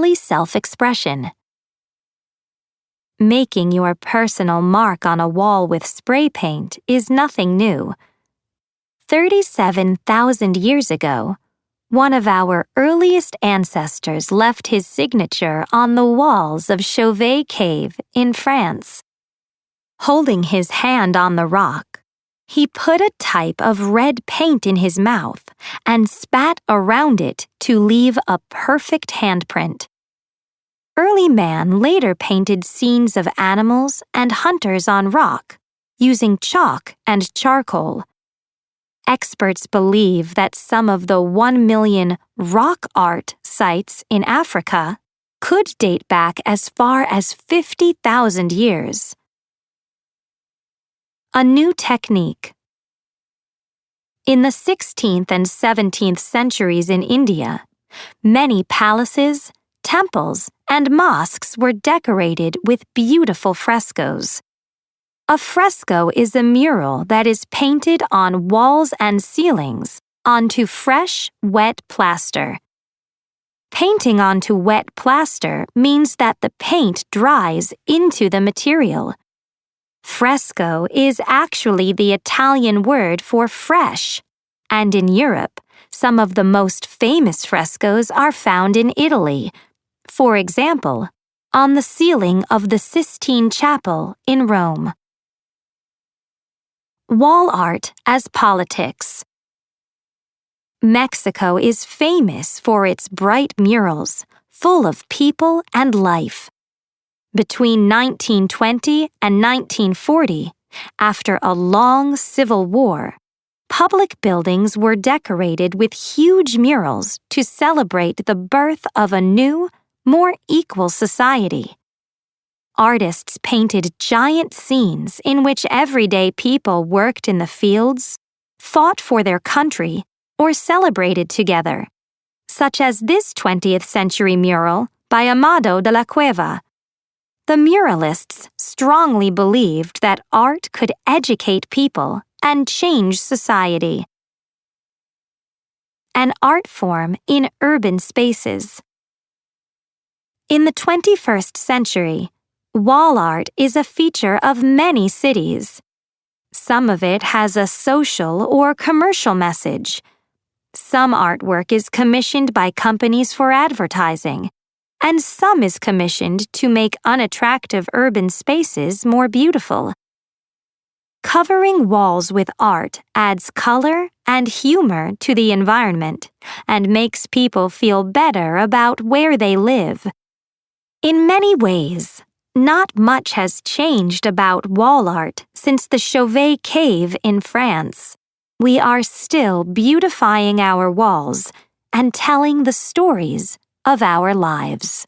essentially self-expression. Making your personal mark on a wall with spray paint is nothing new. 37,000 years ago, one of our earliest ancestors left his signature on the walls of Chauvet Cave in France. Holding his hand on the rock, he put a type of red paint in his mouth and spat around it to leave a perfect handprint. Early man later painted scenes of animals and hunters on rock, using chalk and charcoal. Experts believe that some of the 1 million rock art sites in Africa could date back as far as 50,000 years. A new technique. In the 16th and 17th centuries in India, many palaces, temples, and mosques were decorated with beautiful frescoes. A fresco is a mural that is painted on walls and ceilings onto fresh, wet plaster. Painting onto wet plaster means that the paint dries into the material. Fresco is actually the Italian word for fresh, and in Europe, some of the most famous frescoes are found in Italy. For example, on the ceiling of the Sistine Chapel in Rome. Wall art as politics. Mexico is famous for its bright murals, full of people and life. Between 1920 and 1940, after a long civil war, public buildings were decorated with huge murals to celebrate the birth of a new, more equal society. Artists painted giant scenes in which everyday people worked in the fields, fought for their country, or celebrated together, such as this 20th century mural by Amado de la Cueva. The muralists strongly believed that art could educate people and change society. An art form in urban spaces. In the 21st century, wall art is a feature of many cities. Some of it has a social or commercial message. Some artwork is commissioned by companies for advertising, and some is commissioned to make unattractive urban spaces more beautiful. Covering walls with art adds color and humor to the environment and makes people feel better about where they live. In many ways, not much has changed about wall art since the Chauvet Cave in France. We are still beautifying our walls and telling the stories of our lives.